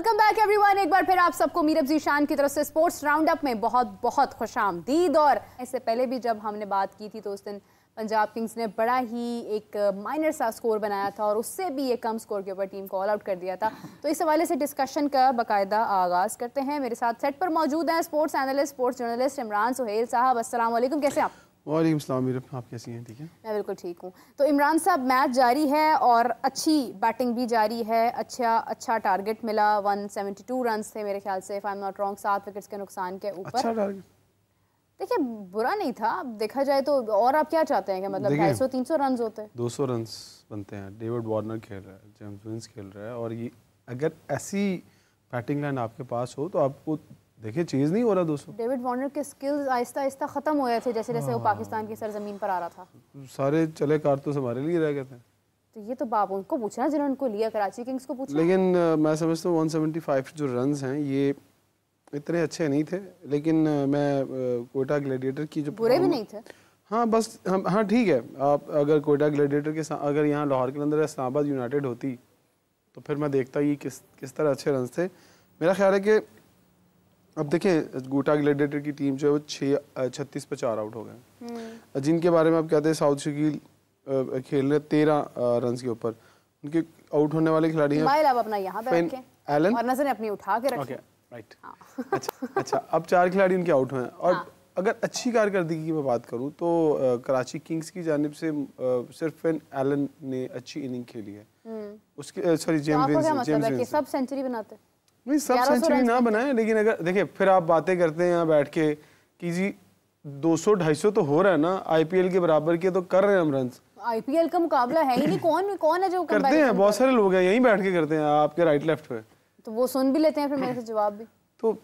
Welcome back everyone. एक बार फिर आप सबको मीरब जीशान की तरफ से स्पोर्ट्स राउंड अप में बहुत बहुत खुशामदीद। और इससे पहले भी जब हमने बात की थी तो उस दिन पंजाब किंग्स ने बड़ा ही एक माइनर सा स्कोर बनाया था और उससे भी एक कम स्कोर के ऊपर टीम को ऑल आउट कर दिया था। तो इस हवाले से डिस्कशन का बाकायदा आगाज़ करते हैं। मेरे साथ सेट पर मौजूद हैं sports analyst, sports journalist Imran Suhail साहब। अस्सलाम वालेकुम, कैसे आप? वालेकुम सलाम मीरब, आप कैसी हैं? ठीक है, मैं बिल्कुल ठीक हूँ। तो इमरान साहब, मैच जारी है और अच्छी बैटिंग भी जारी है। अच्छा टारगेट मिला, 172 रन थे मेरे ख्याल से, if I am not wrong, 7 wickets के नुकसान के ऊपर। अच्छा टारगेट, देखिए बुरा नहीं था देखा जाए तो। और आप क्या चाहते हैं कि मतलब 250-300 रन होते हैं? 200 रन बनते हैं। डेविड वार्नर खेल रहा है, जेम्स विंस खेल रहा है, और ये अगर ऐसी बैटिंग लाइन आपके पास हो तो आपको देखिए चीज़ नहीं हो रहा 200। डेविड वार्नर के स्किल्स आहिस्ता आहिस्ता खत्म हो रहे थे जैसे जैसे वो पाकिस्तान की सरजमीन पर आ रहा था। सारे चले कारतूस हमारे लिए रह गए थे। तो ये तो बाप उनको पूछना जिन्होंने उनको लिया, कराची किंग्स को पूछना। लेकिन मैं समझता हूँ 175 जो रन हैं ये इतने अच्छे नहीं थे। लेकिन मैं कोयटा ग्लैडिएटर की जो बुरे भी नहीं थे। हाँ बस हाँ ठीक है। आप अगर कोयटा ग्लैडिएटर के अगर यहाँ लाहौर के अंदर इस्लामाबाद यूनाइटेड होती तो फिर मैं देखता ये किस तरह अच्छे रन थे। मेरा ख्याल है कि अब देखें कोयटा ग्लैडिएटर की टीम जो है वो 36 पे 4 आउट हो गए, जिनके बारे में आप कहते हैं साउथ शकील खेल रहे 13 रन के ऊपर। उनके आउट होने वाले खिलाड़ी हैं अपना यहाँ पे रखें एलन और नजरें अपनी उठा के रखें। राइट। अच्छा अब 4 खिलाड़ी उनके आउट हुए हैं। और अगर अच्छी कारकर्दगी की मैं बात करूं तो कराची किंग्स की जानिब से सिर्फ एलन ने अच्छी इनिंग खेली है। उसके सॉरी जेम्स सब सेंचुरी बनाते नहीं, सब सेंचुरी ना बनाए, लेकिन अगर देखिए फिर आप बातें करते हैं यहाँ बैठ के कि जी 200-250 तो हो रहा है ना, आईपीएल के बराबर के तो कर रहे हैं हम रन। आईपीएल का मुकाबला है ही नहीं, कौन है जो करते हैं? बहुत सारे लोग हैं यहीं बैठ के करते हैं आपके राइट लेफ्ट पे। तो वो सुन भी लेते हैं फिर मेरे से जवाब भी तो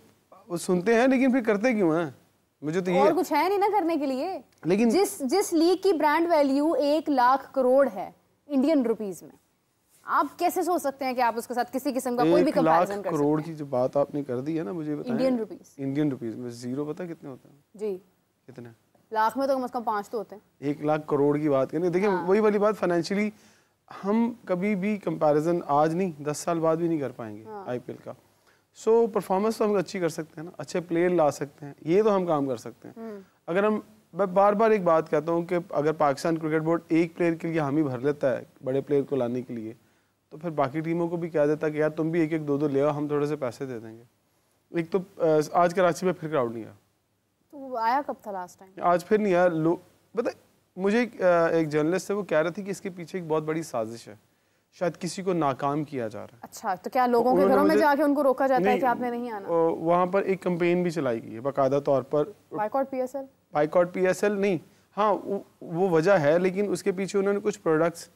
वो सुनते हैं, लेकिन फिर करते क्यों हैं? मुझे तो ये और कुछ है नहीं ना करने के लिए। लेकिन जिस लीग की ब्रांड वैल्यू 1 लाख करोड़ है इंडियन रुपीस में, आप कैसे सोच सकते हैं कि आप उसके साथ किसी किस्म का कोई भी कंपैरिजन कर सकते हैं? 1 लाख करोड़ की जो बात आपने कर दी है ना, मुझे बताएं इंडियन रुपीस में जीरो पता कितने होते हैं? जी कितने? लाख में तो कम से कम 5 तो होते हैं। 1 लाख करोड़ की बात करें, देखिए वही वाली बात, फाइनेंशियली हम कभी भी कंपैरिजन आज नहीं 10 साल बाद भी नहीं कर पाएंगे आईपीएल का। सो परफॉर्मेंस तो हम अच्छी कर सकते हैं ना, अच्छे प्लेयर ला सकते हैं, ये तो हम काम कर सकते हैं। अगर हम मैं बार बार एक बात कहता हूँ कि अगर पाकिस्तान क्रिकेट बोर्ड एक प्लेयर के लिए हामी भर लेता है बड़े प्लेयर को लाने के लिए, तो फिर बाकी टीमों को भी कह देता कि यार तुम भी 1-1 2-2 ले आओ, हम थोड़े से पैसे दे देंगे। एक तो आज कराची में फिर क्राउड नहीं आया, तो आया कब था लास्ट टाइम? आज फिर नहीं आया। लोग पता मुझे एक जर्नलिस्ट है वो कह रहे थे कि इसके पीछे एक बहुत बड़ी साजिश है, शायद किसी को नाकाम किया जा रहा है। अच्छा, तो क्या लोगों के घरों में जाके उनको रोका जाता है कि आपने नहीं आना? वहाँ पर एक कैंपेन भी चलाई गई है बाकायदा तौर पर, बाइकआउट पीएसएल नहीं, हाँ वो वजह है, लेकिन उसके पीछे उन्होंने कुछ प्रोडक्ट्स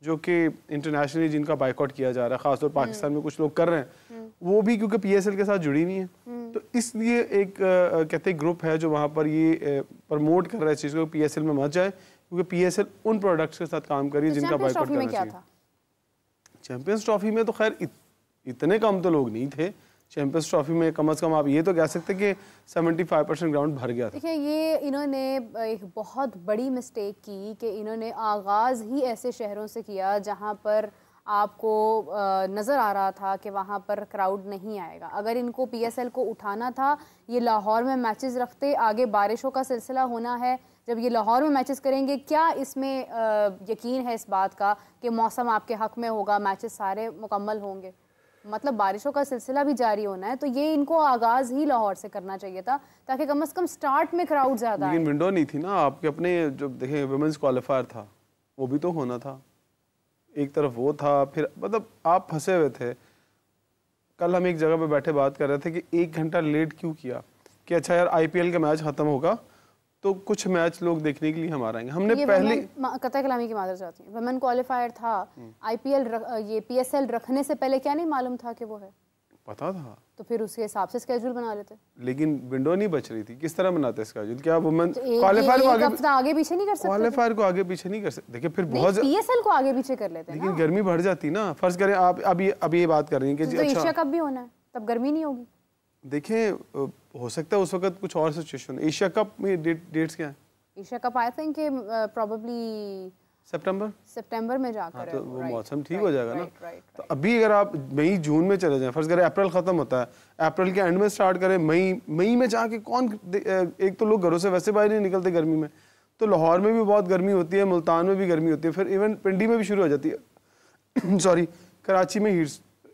जो कि इंटरनेशनली जिनका बाइकआउट किया जा रहा है, खासतौर पाकिस्तान में कुछ लोग कर रहे हैं, वो भी क्योंकि पीएसएल के साथ जुड़ी नहीं है, तो इसलिए एक कहते ग्रुप है जो वहाँ पर ये प्रमोट कर रहा है इस चीज़ को पीएसएल में मत जाए, क्योंकि पीएसएल उन प्रोडक्ट्स के साथ काम कर रही है जिनका बाइकआउट करना चाहिए। चैंपियंस ट्रॉफी में तो खैर इतने कम तो लोग नहीं थे। चैंपियंस ट्रॉफी में कम से कम आप ये तो कह सकते कि 75% ग्राउंड भर गया था। देखिए ये इन्होंने एक बहुत बड़ी मिस्टेक की कि इन्होंने आगाज़ ही ऐसे शहरों से किया जहां पर आपको नज़र आ रहा था कि वहां पर क्राउड नहीं आएगा। अगर इनको पीएसएल को उठाना था, ये लाहौर में मैचेस रखते, आगे बारिशों का सिलसिला होना है, जब ये लाहौर में मैचेस करेंगे, क्या इसमें यकीन है इस बात का कि मौसम आपके हक में होगा, मैचेस सारे मुकम्मल होंगे? मतलब बारिशों का सिलसिला भी जारी होना है, तो ये इनको आगाज़ ही लाहौर से करना चाहिए था ताकि कम से कम स्टार्ट में क्राउड ज़्यादा। लेकिन विंडो नहीं थी ना आपके अपने, जो देखें वुमेन्स क्वालिफायर था वो भी तो होना था, एक तरफ वो था, फिर मतलब आप फंसे हुए थे। कल हम एक जगह पे बैठे बात कर रहे थे कि 1 घंटा लेट क्यों किया, कि अच्छा यार आईपीएल का मैच खत्म होगा तो कुछ मैच लोग देखने के लिए हम आ रहेंगे। हमने पहले कतई कलामी की मादर चाहती है, वुमेन क्वालिफायर था, आईपीएल ये पीएसएल रखने से पहले क्या नहीं मालूम था कि वो है? पता था, तो फिर उसके हिसाब से स्केड्यूल बना लेते। लेकिन विंडो नहीं बच रही थी, किस तरह बनाते स्केड्यूल? क्या वुमेन क्वालिफायर को आगे पीछे नहीं कर सकते? क्वालिफायर को आगे पीछे नहीं कर सकते। देखिए फिर बहुत पीएसएल को आगे पीछे कर लेते हैं, लेकिन गर्मी बढ़ जाती ना। फर्ज करें आप अभी ये बात कर रही हैं कि एशिया कप भी होना है, तब गर्मी नहीं होगी। देखें हो सकता है उस वक्त कुछ और सिचुएशन। एशिया कप में डेट्स क्या है? Asia cup I think probably सितंबर में जाकर हाँ, तो वो मौसम ठीक हो जाएगा ना। तो अभी अगर आप मई जून में चले जाएं, फर्ज करें अप्रैल ख़त्म होता है, अप्रैल के एंड में स्टार्ट करें, मई में जाके कौन, एक तो लोग घरों से वैसे बाहर नहीं निकलते गर्मी में, तो लाहौर में भी बहुत गर्मी होती है, मुल्तान में भी गर्मी होती है, फिर इवन पिंडी में भी शुरू हो जाती है सॉरी कराची में हीट,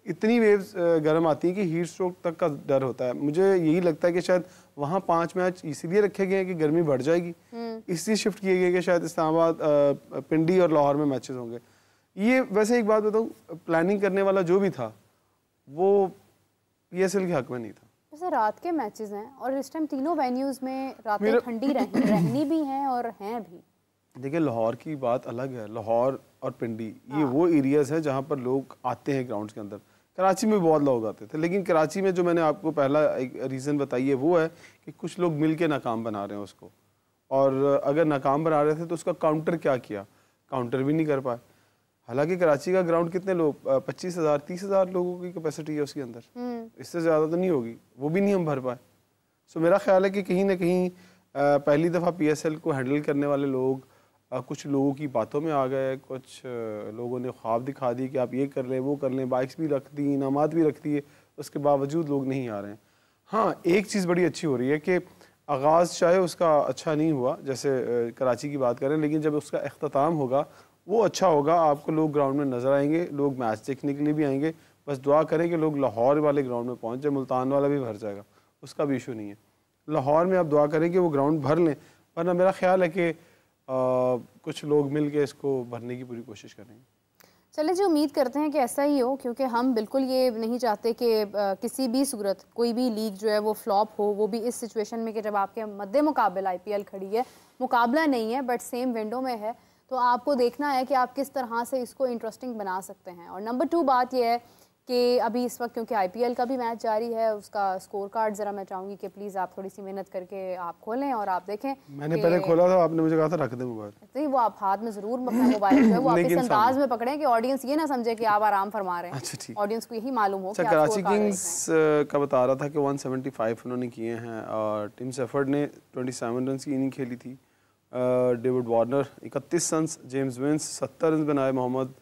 इतनी वेव्स गर्म आती हैं कि हीट स्ट्रोक तक का डर होता है। मुझे यही लगता है कि शायद वहाँ 5 मैच इसीलिए रखे गए हैं कि गर्मी बढ़ जाएगी, इसलिए शिफ्ट किए गए कि शायद इस्लामाबाद, पिंडी और लाहौर में मैचेस होंगे। ये वैसे एक बात बताऊँ, प्लानिंग करने वाला जो भी था वो PSL के हक में नहीं था। वैसे रात के मैचेस हैं और इस टाइम तीनों वेन्यूज में रातें ठंडी रहनी भी हैं और हैं भी। देखिए लाहौर की बात अलग है, लाहौर और पिंडी ये वो एरियाज हैं जहाँ पर लोग आते हैं ग्राउंड्स के अंदर। कराची में बहुत लोग आते थे, लेकिन कराची में जो मैंने आपको पहला एक रीज़न बताई है वो है कि कुछ लोग मिल के नाकाम बना रहे हैं उसको, और अगर नाकाम बना रहे थे तो उसका काउंटर क्या किया, काउंटर भी नहीं कर पाए। हालांकि कराची का ग्राउंड कितने लोग, 25,000 30,000 लोगों की कैपेसिटी है उसके अंदर, इससे ज़्यादा तो नहीं होगी, वो भी नहीं हम भर पाए। सो मेरा ख्याल है कि कहीं ना कहीं पहली दफ़ा PSL को हैंडल करने वाले लोग कुछ लोगों की बातों में आ गए, कुछ लोगों ने ख्वाब दिखा दिए कि आप ये कर लें वो कर लें, बाइक्स भी रख दी, इनामात भी रख दिए, उसके बावजूद लोग नहीं आ रहे हैं। हाँ, एक चीज़ बड़ी अच्छी हो रही है कि आगाज़ चाहे उसका अच्छा नहीं हुआ, जैसे कराची की बात करें, लेकिन जब उसका अख्ताम होगा वो अच्छा होगा, आपको लोग ग्राउंड में नज़र आएंगे, लोग मैच देखने के लिए भी आएंगे। बस दुआ करें कि लोग लाहौर वाले ग्राउंड में पहुँच जाए, मुल्तान वाला भी भर जाएगा, उसका भी इशू नहीं है। लाहौर में आप दुआ करें कि वो ग्राउंड भर लें, वरना मेरा ख्याल है कि कुछ लोग मिल के इसको भरने की पूरी कोशिश करेंगे। चले जी, उम्मीद करते हैं कि ऐसा ही हो, क्योंकि हम बिल्कुल ये नहीं चाहते कि किसी भी सूरत कोई भी लीग जो है वो फ्लॉप हो, वो भी इस सिचुएशन में कि जब आपके मद्दे मुकाबले IPL खड़ी है, मुकाबला नहीं है बट सेम विंडो में है, तो आपको देखना है कि आप किस तरह से इसको इंटरेस्टिंग बना सकते हैं। और नंबर 2 बात यह है कि अभी इस वक्त क्योंकि IPL का भी मैच जारी है, उसका स्कोर कार्ड ज़रा मैं चाहूँगी कि प्लीज़ आप थोड़ी सी मेहनत करके आप खोलें और आप देखें। मैंने पहले खोला था, आपने मुझे कहा था रख दे मोबाइल, नहीं वो आप हाथ में ज़रूर अपना मोबाइल जो है वो आप इस अंदाज में पकड़ें कि ऑडियंस ये ना समझे कि आप आराम फरमा रहे हैं। अच्छा ठीक, ऑडियंस को यही मालूम हो कि कराची किंग्स का बता रहा था कि 175 उन्होंने किए हैं, और टीम सेफर्ड ने 27 रन की इनिंग खेली थी, David Warner 31 run, James Vince 70 run बनाए, मोहम्मद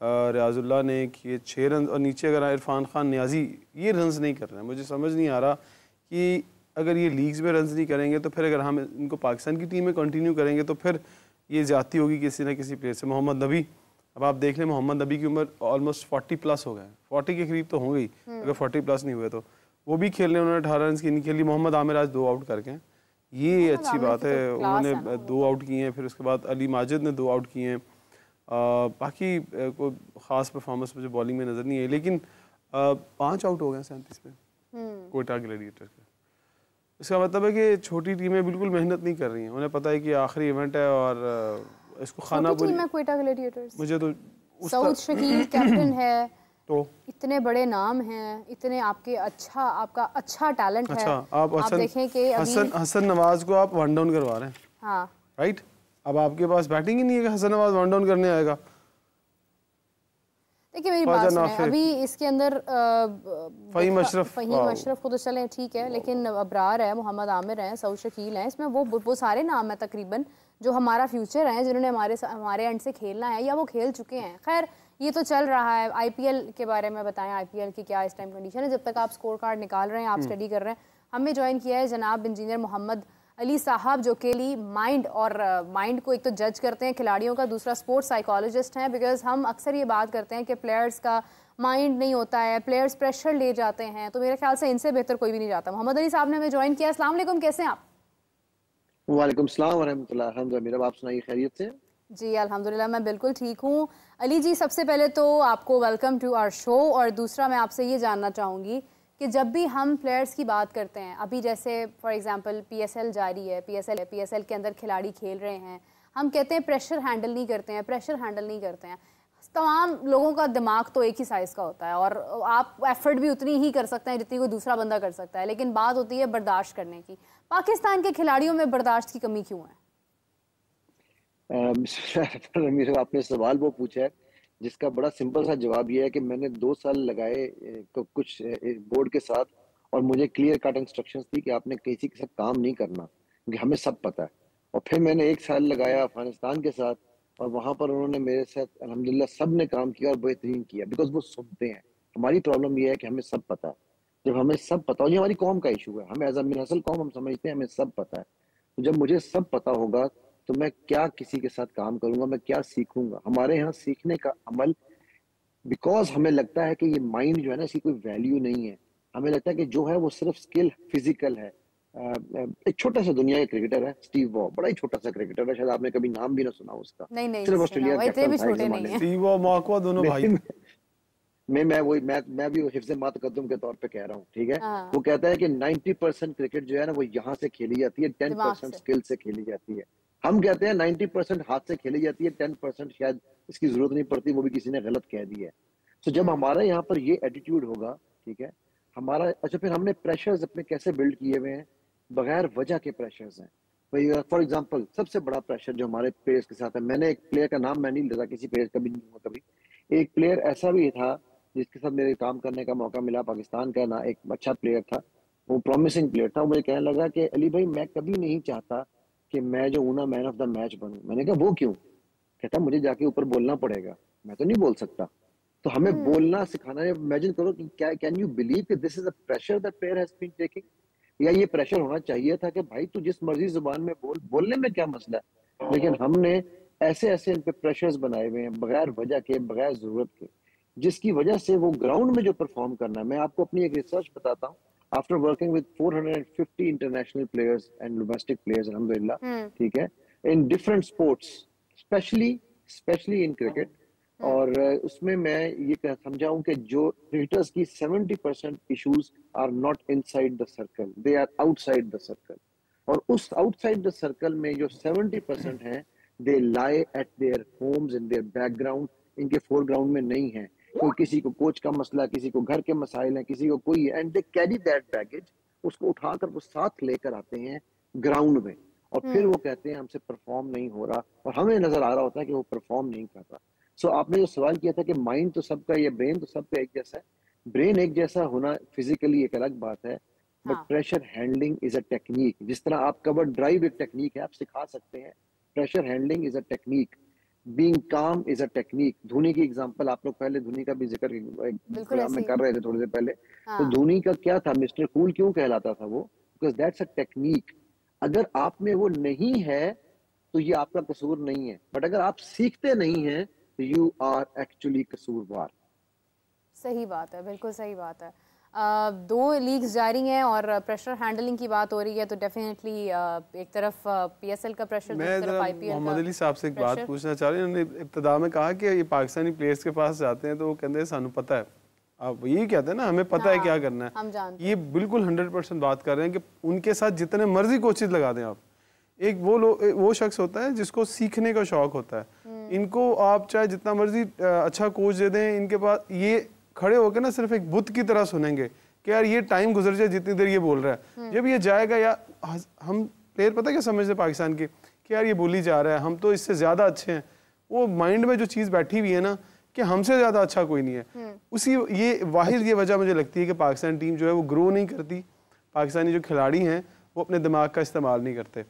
रियाजुल्लाह ने किए 6 रन, और नीचे अगर इरफान खान नियाजी ये रन्स नहीं कर रहे हैं। मुझे समझ नहीं आ रहा कि अगर ये लीग्स में रन्स नहीं करेंगे तो फिर अगर हम इनको पाकिस्तान की टीम में कंटिन्यू करेंगे तो फिर ये ज़्यादती होगी किसी ना किसी प्लेयर से। मोहम्मद नबी, अब आप देख लें मोहम्मद नबी की उम्र ऑलमोस्ट 40 प्लस हो गए, 40 के करीब तो हो गई, अगर 40 प्लस नहीं हुए तो वो भी खेल रहे हैं। उन्होंने 18 रन की इनिंग खेली। मोहम्मद आमिर आज 2 आउट करके, ये अच्छी बात है, उन्होंने 2 आउट किए हैं। फिर उसके बाद अली माजिद ने 2 आउट किए हैं। बाकी कोई ख़ास परफॉर्मेंस मुझे बॉलिंग में नज़र नहीं है, लेकिन 5 आउट हो गए 37 पे कोयटा ग्लैडिएटर्स के। इसका मतलब है कि छोटी टीमें बिल्कुल मेहनत नहीं कर रही हैं, उन्हें पता है कि आखिरी इवेंट है और इसको खाना कोयटा ग्लैडिएटर्स। मुझे तो सऊद शकील कैप्टन है, तो इतने बड़े नाम हैं, इतने आपका अच्छा टैलेंट है। आप देखें कि हसन नवाज को आप वन डाउन करवा रहे हैं, हाँ राइट। अब आपके पास बैटिंग ही नहीं है कि हसन नवाज वन डाउन करने आएगा। देखिए मेरी बात सुने, अभी इसके अंदर फहीम अशरफ को तो चले ठीक है, लेकिन अबरार है, मोहम्मद आमिर हैं, सऊद शकील हैं, इसमें वो सारे नाम हैं तकरीबन जो हमारा फ्यूचर हैं, जिन्होंने हमारे एंड से खेलना है या वो खेल चुके हैं। खैर ये तो चल रहा है। IPL के बारे में बताएं, IPL की क्या इस टाइम कंडीशन है? जब तक आप स्कोर कार्ड निकाल रहे हैं, आप स्टडी कर रहे हैं, हमें ज्वाइन किया है जनाब इंजीनियर मोहम्मद अली साहब, जो के लिए माइंड को एक तो जज करते हैं खिलाड़ियों का, दूसरा स्पोर्ट्स साइकोलॉजिस्ट हैं। बिकॉज हम अक्सर ये बात करते हैं कि प्लेयर्स का माइंड नहीं होता है, प्लेयर्स प्रेशर ले जाते हैं, तो मेरे ख्याल से इनसे बेहतर कोई भी नहीं जाता। मोहम्मद अली साहब ने हमें ज्वाइन किया। अस्सलाम वालेकुम, कैसे हैं आप? वालेकुम सलाम व रहमतुल्लाह। अल्हम्दुलिल्लाह, आप सुनाइए, खैरियत से? जी अल्हम्दुलिल्लाह, मैं बिल्कुल ठीक हूँ। अली जी, सबसे पहले तो आपको वेलकम टू आवर शो, और दूसरा मैं आपसे ये जानना चाहूँगी कि जब भी हम प्लेयर्स की बात करते हैं, अभी जैसे फॉर एग्जांपल PSL जारी है, PSL के अंदर खिलाड़ी खेल रहे हैं, हम कहते हैं प्रेशर हैंडल नहीं करते हैं। तमाम लोगों का दिमाग तो एक ही साइज़ का होता है और आप एफर्ट भी उतनी ही कर सकते हैं जितनी कोई दूसरा बंदा कर सकता है, लेकिन बात होती है बर्दाश्त करने की। पाकिस्तान के खिलाड़ियों में बर्दाश्त की कमी क्यों है? आपने सवाल वो पूछा है जिसका बड़ा सिंपल सा जवाब ये है कि मैंने 2 साल लगाए कुछ बोर्ड के साथ, और मुझे क्लियर कट इंस्ट्रक्शंस थी कि आपने किसी के साथ काम नहीं करना, क्योंकि हमें सब पता है। और फिर मैंने 1 साल लगाया अफगानिस्तान के साथ, और वहां पर उन्होंने मेरे साथ अल्हम्दुलिल्लाह सब ने काम किया और बेहतरीन किया, बिकॉज वो सुनते हैं। हमारी प्रॉब्लम ये है कि हमें सब पता है। जब हमें सब पता हो, ये हमारी कौम का इशू है, हमें एज असल कौम हम समझते हैं हमें सब पता है। तो जब मुझे सब पता होगा तो मैं क्या किसी के साथ काम करूंगा, मैं क्या सीखूंगा। हमारे यहाँ सीखने का अमल, बिकॉज हमें लगता है कि ये माइंड जो है ना, इसकी कोई वैल्यू नहीं है। हमें लगता है कि जो है वो सिर्फ स्किल फिजिकल है। एक छोटा सा दुनिया का क्रिकेटर है स्टीव वॉ, बड़ा ही छोटा सा क्रिकेटर है, शायद आपने कभी नाम भी ना सुना उसका। नहीं नहीं सिर्फ सुना, ऑस्ट्रेलिया वो का इतने कैप्टन भी था एक छोटे नहीं जमाने है। में। स्टीव और मार्को दोनों भाई। मैं भी हिफ्ज़ मातकद्दुम के तौर पे कह रहा हूँ, ठीक है। हाँ, वो कहता है कि 90% क्रिकेट जो है ना वो यहाँ से खेली जाती है, दिमाग 10% से। स्किल से खेली जाती है। हम कहते हैं 90% हाथ से खेली जाती है, 10% शायद इसकी जरूरत नहीं पड़ती, वो भी किसी ने गलत कह दी है। तो जब हमारे यहाँ पर ये एटीट्यूड होगा, ठीक है, हमारा अच्छा, फिर हमने प्रेशर्स अपने कैसे बिल्ड किए हुए हैं, बगैर वजह के प्रेशर्स हैं। भाई फॉर एग्जांपल सबसे बड़ा प्रेशर जो हमारे प्लेयर्स के साथ है, मैंने एक प्लेयर का नाम मैं नहीं लेता, किसी प्लेयर का भी नहीं हुआ कभी। एक प्लेयर ऐसा भी था जिसके साथ मेरे काम करने का मौका मिला, पाकिस्तान का ना, एक अच्छा प्लेयर था, वो प्रॉमिसिंग प्लेयर था। वो मुझे कहने लगा कि अली भाई मैं कभी नहीं चाहता कि मैं जो हूं ना मैन ऑफ द मैच बनूं। मैंने कहा वो क्यों? कहता मुझे जाके ऊपर बोलना पड़ेगा, मैं तो नहीं बोल सकता। तो हमें बोलना सिखाना है। इमेजिन करो कि क्या, कैन यू बिलीव कि this is the pressure that player has been taking. या ये प्रेशर होना चाहिए था कि भाई तू जिस मर्जी जुबान में बोल, बोलने में क्या मसला है। लेकिन हमने ऐसे ऐसे इन पे प्रेशर्स बनाए हुए हैं बगैर वजह के, बगैर जरूरत के, जिसकी वजह से वो ग्राउंड में जो परफॉर्म करना है। मैं आपको अपनी एक रिसर्च बताता हूँ। After working with 450 international players and domestic players अल्हम्दुलिल्लाह, ठीक है, in different sports, specially specially in cricket. और उसमें मैं ये समझाऊं कि जो क्रिकेटर्स की 70% issues are not inside the circle, they are outside the circle. और उस आउटसाइड द सर्कल में जो 70% है, they lie at their homes, in their background, इनके फोरग्राउंड में नहीं है। कोई किसी को कोच का मसला, किसी को घर के मसाइल हैं, किसी को कोई, and they carry that baggage, उसको उठाकर वो साथ लेकर आते हैं ग्राउंड में। और फिर वो कहते हैं हमसे परफॉर्म नहीं हो रहा, और हमें नजर आ रहा होता है कि वो परफॉर्म नहीं कर रहा। सो आपने जो सवाल किया था कि माइंड तो सबका, ये ब्रेन तो सबका एक जैसा है। ब्रेन एक जैसा होना फिजिकली एक अलग बात है, बट हाँ, pressure handling is a technique. जिस तरह आप कवर ड्राइव एक टेक्निक है, आप सिखा सकते हैं, pressure handling is a technique, being काम इज अ टेक्निक। धोनी की एग्जांपल आप लोग पहले धोनी का भी जिक्र एक बिल्कुल प्रोग्राम ऐसे में ही। कर रहे थे थोड़ी देर पहले। तो हाँ, धोनी का क्या था, मिस्टर कूल क्यों कहलाता था वो? Because that's a technique. अगर आप में वो नहीं है तो ये आपका कसूर नहीं है, बट अगर आप सीखते नहीं हैं तो यू आर एक्चुअली कसूरवार। सही बात है, बिल्कुल सही बात है। दो लीग्स जारी हैं और प्रेशर हैंडलिंग की बात हो रही है, तो डेफिनेटली एक तरफ पीएसएल का प्रेशर, मैं दूसरी जरा तरफ आईपीएल का मोहम्मद अली साहब से एक बात प्रेशर। पूछना चाह रही हूँ। उन्होंने इब्तिदा में कहा कि ये पाकिस्तानी प्लेयर्स के पास जाते हैं तो वो कहते हैं सानू पता है। आप यही कहते हैं ना, हमें पता है क्या करना हम है। जानते ये बिल्कुल 100% बात कर रहे हैं कि उनके साथ जितने मर्जी कोचेज लगा दें आप, एक वो शख्स होता है जिसको सीखने का शौक होता है। इनको आप चाहे जितना मर्जी अच्छा कोच दे दें, इनके पास ये खड़े होकर ना सिर्फ एक बुत की तरह सुनेंगे कि यार ये टाइम गुजर जाए जितनी देर ये बोल रहा है, जब ये जाएगा, या हम प्लेयर पता क्या समझते पाकिस्तान के कि यार ये बोली जा रहा है, हम तो इससे ज़्यादा अच्छे हैं। वो माइंड में जो चीज़ बैठी हुई है ना कि हमसे ज़्यादा अच्छा कोई नहीं है, उसी ये वाहिद ये वजह मुझे लगती है कि पाकिस्तान टीम जो है वो ग्रो नहीं करती। पाकिस्तानी जो खिलाड़ी हैं वो अपने दिमाग का इस्तेमाल नहीं करते।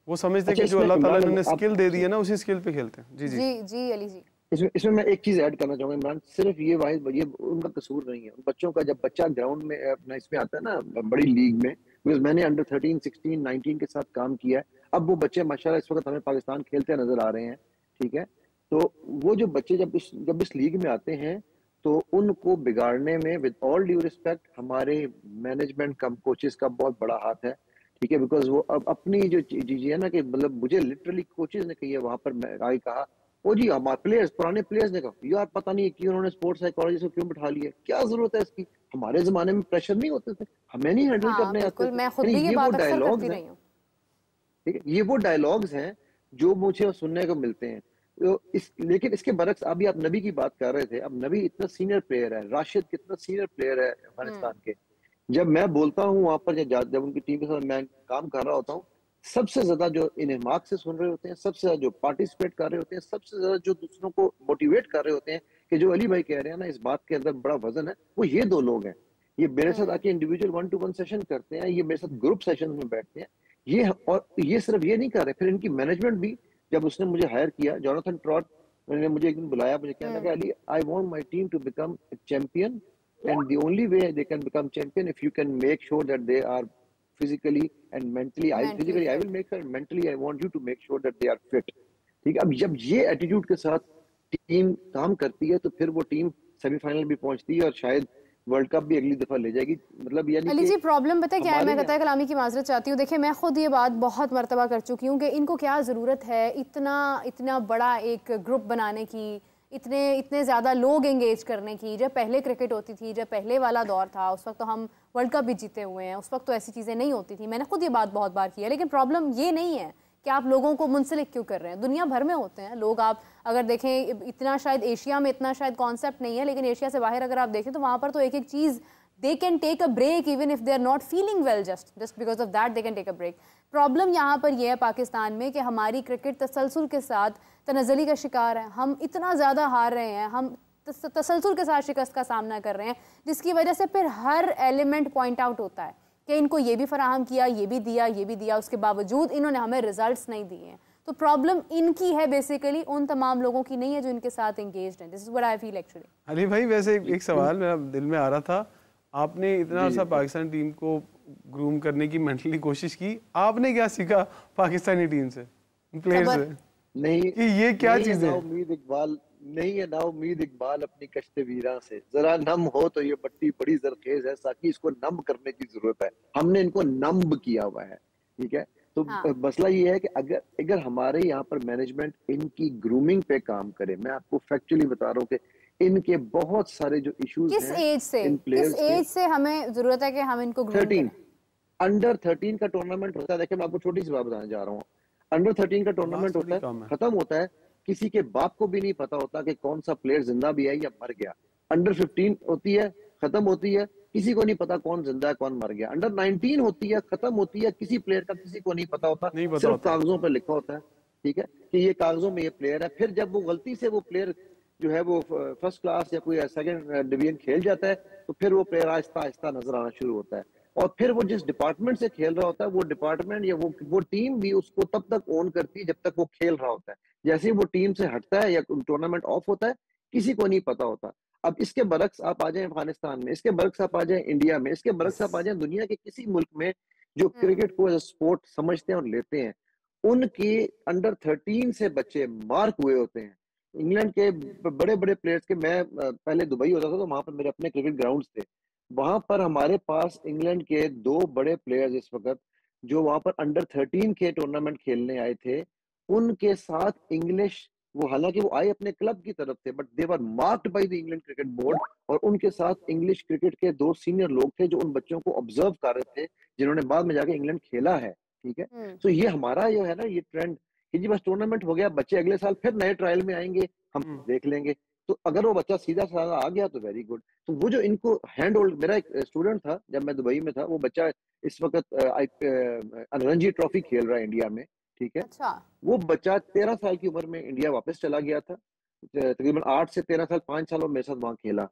वो समझते कि जो अल्लाह ताला ने उन्हें स्किल दे दी है ना, उसी स्किल पे खेलते हैं। जी जी जी जी अली जी। इसमें मैं एक चीज ऐड करना चाहूंगा इमरान, सिर्फ ये वाहिद ये उनका कसूर नहीं है। उन बच्चों का, जब बच्चा ग्राउंड में अपना इसमें आता है ना बड़ी लीग में, बिकॉज मैंने अंडर 13, 16, 19 के साथ काम किया है। अब वो बच्चे माशाल्लाह इस वक्त हमें पाकिस्तान खेलते नजर आ रहे हैं, ठीक है। तो वो जो बच्चे जब इस लीग में आते हैं तो उनको बिगाड़ने में, विद ऑल ड्यू रिस्पेक्ट, हमारे मैनेजमेंट कम कोचेस का बहुत बड़ा हाथ है, ठीक है। बिकॉज वो अब अपनी जो चीज है ना, कि मतलब मुझे लिटरली कोचेस ने कही है वहां पर, मैं आई कहा ओ जी हमारे प्लेयर्स, पुराने प्लेयर्स ने कहा यार पता नहीं कि उन्होंने स्पोर्ट्स साइकोलॉजी से क्यों बिठा लिया, क्या जरूरत है इसकी, हमारे जमाने में प्रेशर नहीं होते थे, हमें नहीं हैंडल हाँ करने आते बिल्कुल, थे। मैं खुद यानी भी ये ये वो बात अक्सर करती डायलॉग्स हैं, रही हूँ। ठीक है, ये वो डायलॉग्स हैं जो मुझे सुनने को मिलते हैं। तो लेकिन इसके बरक्स अभी आप नबी की बात कर रहे थे, अब नबी इतना सीनियर प्लेयर है, राशिद कितना सीनियर प्लेयर है अफगानिस्तान के। जब मैं बोलता हूँ वहां पर, जब उनकी टीम के साथ मैं काम कर रहा होता हूँ, सबसे ज्यादा जो इन्हें मार्क्स से सुन रहे होते हैं, सबसे ज्यादा जो पार्टिसिपेट कर रहे होते हैं, सबसे ज्यादा जो दूसरों को मोटिवेट कर रहे होते हैं, कि जो अली भाई कह रहे हैं ना, इस बात के अंदर बड़ा वजन है, वो ये दो लोग हैं। ये मेरे साथ आके इंडिविजुअल 1-to-1 सेशन करते हैं, ये मेरे साथ ग्रुप सेशन में बैठते हैं, ये, और ये सिर्फ ये नहीं कर रहे, फिर इनकी मैनेजमेंट भी जब उसने मुझे हायर किया, जोनाथन ट्रॉट ने मुझे एक दिन बुलाया, मुझे कहने लगा, Ali I want my team to become champion, and the only way they can become champion if you can make sure that they are physically and mentally I will make sure, mentally I want you to make sure that they are fit. ठीक है, अब जब ये attitude के साथ team काम करती है तो फिर वो टीम सेमीफाइनल भी पहुंचती है और शायद वर्ल्ड कप भी अगली दफा ले जाएगी। मतलब यानी अली जी प्रॉब्लम पता है क्या है, मैं कतार कलामी की माजरत चाहती हूँ। देखिए मैं खुद ये बात बहुत मर्तबा कर चुकी हूँ कि इनको क्या ज़रूरत है इतना बड़ा एक ग्रुप बनाने की, इतने ज़्यादा लोग एंगेज करने की। जब पहले क्रिकेट होती थी, जब पहले वाला दौर था, उस वक्त तो हम वर्ल्ड कप भी जीते हुए हैं, उस वक्त तो ऐसी चीज़ें नहीं होती थी। मैंने खुद ये बात बहुत बार की है। लेकिन प्रॉब्लम ये नहीं है कि आप लोगों को मुंसलिक क्यों कर रहे हैं, दुनिया भर में होते हैं लोग। आप अगर देखें, इतना शायद एशिया में इतना शायद कॉन्सेप्ट नहीं है, लेकिन एशिया से बाहर अगर आप देखें तो वहाँ पर तो एक एक चीज़ they can take a break even if they are not feeling well, just because of that they can take a break. Problem यहाँ पर यह है पाकिस्तान में कि हमारी क्रिकेट तसलसल के साथ तनज़्ज़ुली का शिकार है। हम इतना ज़्यादा हार रहे हैं, हम तसलसल के साथ शिकस्त का सामना कर रहे हैं, जिसकी वजह से फिर हर एलिमेंट पॉइंट आउट होता है कि इनको ये भी फराहम किया, ये भी दिया, उसके बावजूद इन्होंने हमें रिजल्ट्स नहीं दिए हैं। तो प्रॉब्लम इनकी है बेसिकली, उन तमाम लोगों की नहीं है जो इनके साथ एंगेज्ड हैं। This is what I feel actually. Ali भाई वैसे एक सवाल मेरा दिल में आ रहा था, आपने इतना सा पाकिस्तान टीम को ग्रूम करने की मेंटली कोशिश की, आपने क्या सीखा पाकिस्तानी टीम से, प्लेयर से? नहीं कि ये क्या चीज है? उम्मीद इकबाल नहीं है ना, उम्मीद इकबाल अपनी कश्ते वीरा से जरा नम हो तो ये पट्टी बड़ी जरखेज है, साकी इसको नम करने की जरूरत है। हमने इनको नम किया हुआ है, ठीक है। तो मसला ये है कि अगर हमारे यहाँ पर मैनेजमेंट इनकी ग्रूमिंग पे काम करे, मैं आपको फैक्चुअली बता रहा हूँ कि इनके बहुत सारे जो इश्यूज किस एज से हमें जरूरत है कि हम इनको ग्रूम करें? अंडर 13 का टूर्नामेंट होता है। देखिए मैं आपको छोटी सी बात बताने जा रहा हूँ। अंडर 13 का टूर्नामेंट होता है, खत्म होता है, किसी के बाप को भी नहीं पता होता कि कौन सा प्लेयर जिंदा भी है या मर गया। अंडर 15 होती है, खत्म होती है, किसी को नहीं पता कौन जिंदा है कौन मर गया। अंडर 19 होती है, खत्म होती है, किसी प्लेयर का किसी को नहीं पता होता, सिर्फ कागजों पर लिखा होता है, ठीक है, कि ये कागजों में ये प्लेयर है। फिर जब वो गलती से वो प्लेयर जो है वो फर्स्ट क्लास या कोई सेकंड डिवीजन खेल जाता है तो फिर वो प्लेयर आहिस्ता आहिस्ता नजर आना शुरू होता है। और फिर वो जिस डिपार्टमेंट से खेल रहा होता है, वो डिपार्टमेंट या वो टीम भी उसको तब तक ओन करती है जब तक वो खेल रहा होता है। जैसे ही वो टीम से हटता है या टूर्नामेंट ऑफ होता है, किसी को नहीं पता होता। अब इसके बरक्स आप आ जाए अफगानिस्तान में, इसके बरक्स आप आ जाए इंडिया में, इसके बरक्स आप आ जाए दुनिया के किसी मुल्क में जो क्रिकेट को एज स्पोर्ट समझते हैं और लेते हैं, उनके अंडर 13 से बच्चे मार्क हुए होते हैं। इंग्लैंड के बड़े बड़े प्लेयर्स के, मैं पहले दुबई होता था तो वहां पर मेरे अपने क्रिकेट ग्राउंड्स थे, वहां पर हमारे पास इंग्लैंड के 2 बड़े प्लेयर्स इस वक्त जो वहां पर अंडर 13 के टूर्नामेंट खेलने आए थे, उनके साथ इंग्लिश, वो हालांकि वो आए अपने क्लब की तरफ से, but they were marked by the England cricket board, और उनके साथ इंग्लिश क्रिकेट के 2 सीनियर लोग थे जो उन बच्चों को ऑब्जर्व कर रहे थे, जिन्होंने बाद में जाके इंग्लैंड खेला है, ठीक है। तो ये हमारा जो है ना ये ट्रेंड कि जी बस टूर्नामेंट हो गया, बच्चे अगले साल फिर नए ट्रायल में आएंगे, हम देख लेंगे। तो अगर वो बच्चा सीधा साधा आ गया तो वेरी गुड। तो वो जो इनको हैंड होल्ड, मेरा एक स्टूडेंट था जब मैं दुबई में था, वो बच्चा इस वक्त रणजी ट्रॉफी खेल रहा है इंडिया में, ठीक है। अच्छा। वो बच्चा 13 साल की उम्र में इंडिया वापस चला गया था, तकरीबन 8 से 13 साल, 5 साल मेरे साथ वहां खेला।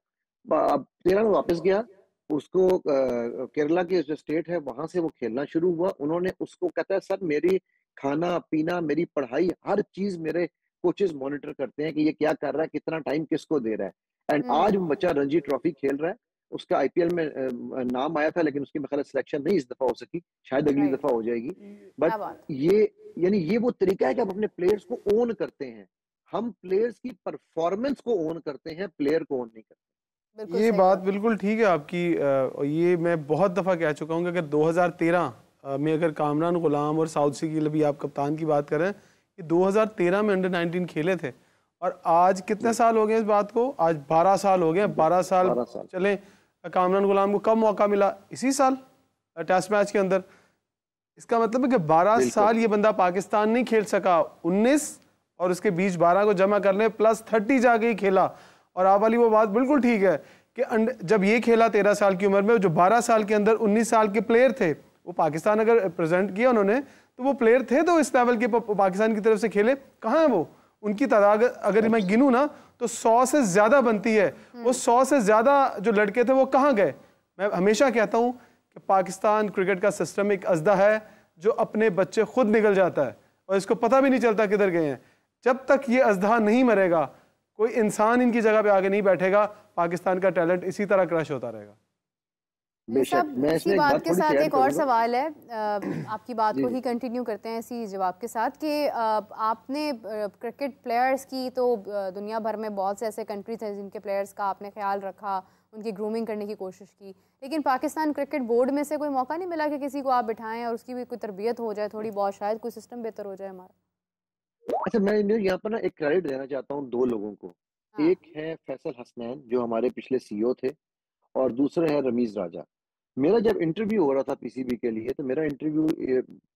अब 13 में वापस गया, उसको केरला की जो स्टेट है वहां से वो खेलना शुरू हुआ। उन्होंने उसको कहता है सर मेरी खाना पीना, मेरी पढ़ाई, हर चीज मेरे कोचेस मॉनिटर करते हैं कि ये क्या कर रहा है, कितना टाइम किसको दे रहा है। एंड आज वो बच्चा रणजी ट्रॉफी खेल रहा है, उसका आईपीएल में नाम आया था, लेकिन उसकी मेरे सिलेक्शन नहीं इस दफा हो सकी, शायद अगली दफा हो जाएगी। बट ये यानी ये वो तरीका है कि आप अपने प्लेयर्स को ओन करते हैं। हम प्लेयर्स की परफॉर्मेंस को ओन करते हैं, प्लेयर को ओन नहीं करते। ये बात बिल्कुल ठीक है आपकी। ये मैं बहुत दफा कह चुका हूँ कि अगर 2013 में अगर कामरान गुलाम और साउथ सी की भी आप कप्तान की बात करें, कि 2013 में अंडर 19 खेले थे, और आज कितने साल हो गए इस बात को, आज 12 साल हो गए। 12 साल चले, कामरान गुलाम को कब मौका मिला? इसी साल टेस्ट मैच के अंदर। इसका मतलब है कि 12 साल ये बंदा पाकिस्तान नहीं खेल सका, 19 और उसके बीच 12 को जमा कर ले प्लस 30 जाके ही खेला। और आप वाली वो बात बिल्कुल ठीक है कि जब ये खेला 13 साल की उम्र में, जो 12 साल के अंदर 19 साल के प्लेयर थे, वो पाकिस्तान अगर प्रेजेंट किया उन्होंने, तो वो प्लेयर थे तो इस लेवल के पाकिस्तान की तरफ से खेले। कहाँ है वो? उनकी तादाद अगर मैं गिनूं ना तो 100 से ज्यादा बनती है। वो 100 से ज्यादा जो लड़के थे वो कहाँ गए? मैं हमेशा कहता हूँ कि पाकिस्तान क्रिकेट का सिस्टम एक अज़दा है जो अपने बच्चे खुद निकल जाता है, और इसको पता भी नहीं चलता किधर गए हैं। जब तक ये अजदहा नहीं मरेगा, कोई इंसान इनकी जगह पे आगे नहीं बैठेगा, पाकिस्तान का टैलेंट इसी तरह क्रश होता रहेगा। इसी बात के साथ एक और सवाल है, आपकी बात को ही कंटिन्यू करते हैं इसी जवाब के साथ कि आपने क्रिकेट प्लेयर्स की तो दुनिया भर में बहुत से ऐसे कंट्रीज हैं जिनके प्लेयर्स का आपने ख्याल रखा, उनकी ग्रूमिंग करने की कोशिश की, लेकिन पाकिस्तान क्रिकेट बोर्ड में से कोई मौका नहीं मिला कि किसी को आप बिठाएं और उसकी भी कोई तरबियत हो जाए थोड़ी बहुत, शायद कोई सिस्टम बेहतर हो जाए हमारा। अच्छा, मैं यहाँ पर ना एक क्रेडिट देना चाहता हूँ दो लोगों को। एक है फैसल हसनैन जो हमारे पिछले सीईओ थे, और दूसरे है रमीज राजा। मेरा जब इंटरव्यू हो रहा था पीसीबी के लिए, तो मेरा इंटरव्यू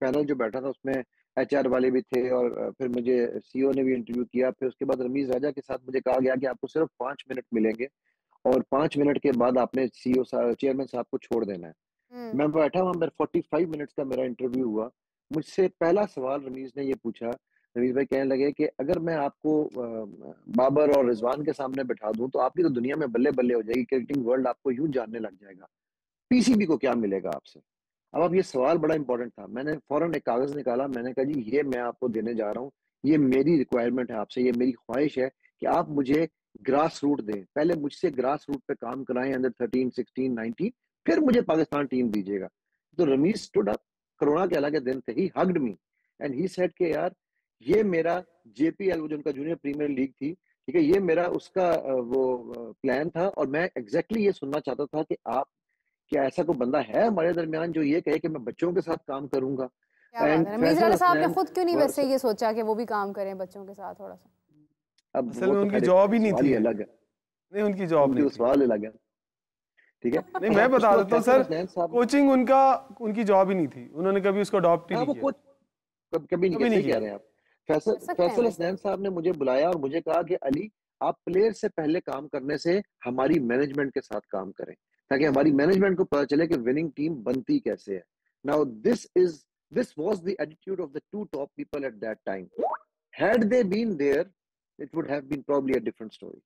पैनल जो बैठा था उसमें एचआर वाले भी थे, और फिर मुझे सीईओ ने भी इंटरव्यू किया। फिर उसके बाद रमीज राजा के साथ मुझे कहा गया कि आपको सिर्फ 5 मिनट मिलेंगे, और 5 मिनट के बाद आपने सीईओ चेयरमैन साहब को छोड़ देना है। मैं बैठा हुआ, मेरा 45 मिनट्स का मेरा इंटरव्यू हुआ। मुझसे पहला सवाल रमीज ने ये पूछा, रमीज भाई कहने लगे कि अगर मैं आपको बाबर और रिजवान के सामने बैठा दूं तो आपकी तो दुनिया में बल्ले बल्ले हो जाएगी, क्रिकेटिंग वर्ल्ड आपको यूं जानने लग जाएगा, पीसीबी को क्या मिलेगा आपसे। अब ये सवाल बड़ा इंपॉर्टेंट था। मैंने फौरन एक कागज निकाला, मैंने कहा जी ये मैं आपको देने जा रहा हूँ, ये मेरी रिक्वायरमेंट है आपसे, ये मेरी ख्वाहिश है कि आप मुझे ग्रास रूट दें, पहले मुझसे ग्रास रूट पे काम कराएं, अंडर 13, 16, 19, फिर मुझे पाकिस्तान टीम दीजिएगा। तो रमीज स्टूड अप, कोरोना के अलग दिन थे, ही hugged me and he said के यार ये मेरा जेपीएल जो उनका जूनियर प्रीमियर लीग थी, ठीक है, ये मेरा उसका वो प्लान था, और मैं एग्जैक्टली ये सुनना चाहता था कि आप क्या ऐसा कोई बंदा है हमारे दरमियान जो ये कहे कि मैं बच्चों के साथ काम करूंगा। रमीज राजा साहब ने खुद क्यों नहीं वैसे ये सोचा कि वो भी काम करें बच्चों के साथ थोड़ा सा? अब असल में उनकी जॉब ही नहीं थी, अलग है, नहीं उनकी जॉब नहीं, सवाल अलग है, ठीक है। नहीं मैं बता देता हूँ सर, कोचिंग उनकी जॉब ही नहीं थी, उन्होंने कभी उसको अडॉप्ट ही नहीं किया, कभी नहीं कह रहे हैं आप। फैसल हसनैन साहब ने मुझे बुलाया और मुझे कहा कि अली आप प्लेयर से पहले काम करने से हमारी मैनेजमेंट के साथ काम करें, ताकि हमारी मैनेजमेंट को पता चले कि विनिंग टीम बनती कैसे है। Now this was the attitude of the two top people at that time. Had they been there, it would have been probably a different story.